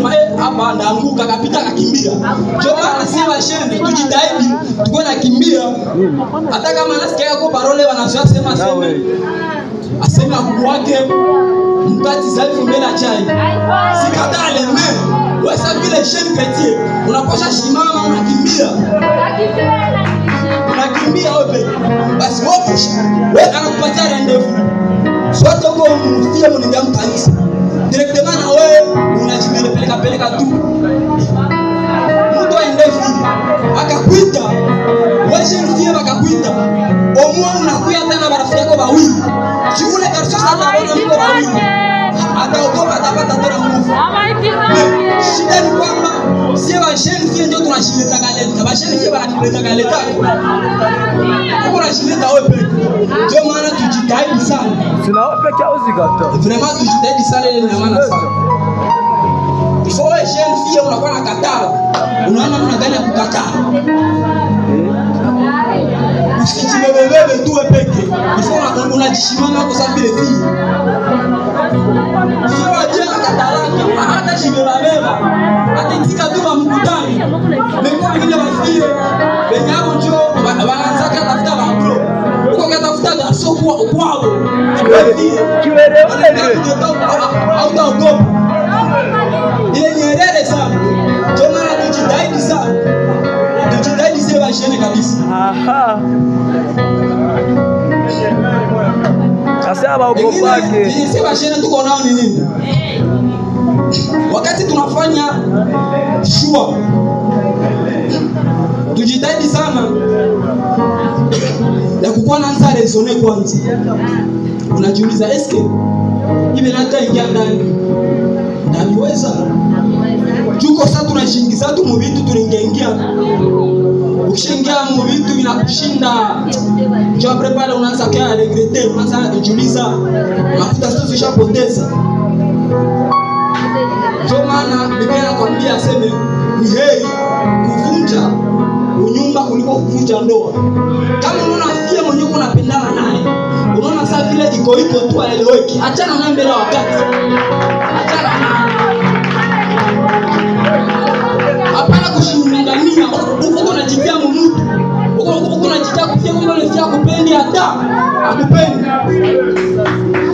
akasema hapa ndaanguka, akapita akakimbia. Choma anasema shende tujitahidi tukue na kimbia. Hata kama nasikia kwa parole wanasema asema kwake mkati zaifu mbele chai. Sikatale mimi. Wewe sasa vile shende chrétien unaposha shimama unakimbia. Unakimbia wewe. Basi wewe anakupatia rendezvous. Sote uko mfia mwenye kanisa. Directement na wewe unajipeleka tu. Mtu aende hivi akakuita. Wewe mfia akakuita. Omwe unakuya tena marafiki yako bawili. Chukule garso sasa bwana mko bawili. Ataogopa atapata tena nguvu. Shida ni kwamba sie wa jeune fille ndio tunashileta kaleta. Ba jeune fille wanashileta kaleta. Uko unashileta wewe peke. Ndio maana tujitahidi sana. Sina wewe peke yako zikata. Vraiment tujitahidi sana ile ni maana sana. Before wewe jeune fille unakuwa na kataa. Unaona mna gani ya kukataa? Usijibebebe tu wewe peke. Before unajishimama kwa sababu ile fille. Sio ajira katalaka, hata jibebeba. Atika tu mkutano. Meko wengine wafie. Benyao njoo wanaanza kutafuta mapro. Uko kutafuta garso kwao. Kiwelewele. Hautaogopa. Ile nyerere sana. Toma tujitahidi sana. Tujitahidi sema shene kabisa. Aha. Kasaba ukopake. Ni sema shene tuko nao ni nini? Wakati tunafanya shua tujitahidi sana ya kukuwa na nzare zone kwanza. Unajiuliza eske hivi nata ingia ndani na niweza juko sasa tunashingiza tu mubitu tunaingia. Ukishingia mubitu vinakushinda njoo prepare unaanza kwa regretter, unaanza kujiuliza mafuta sio zishapoteza. Ndio maana Biblia inakwambia aseme ni heri kuvunja unyumba kuliko kuvunja ndoa. Kama unaona afia mwenyewe unapendana naye, unaona sasa vile iko tu aeleweki, achana naye mbele wakati. Achana naye.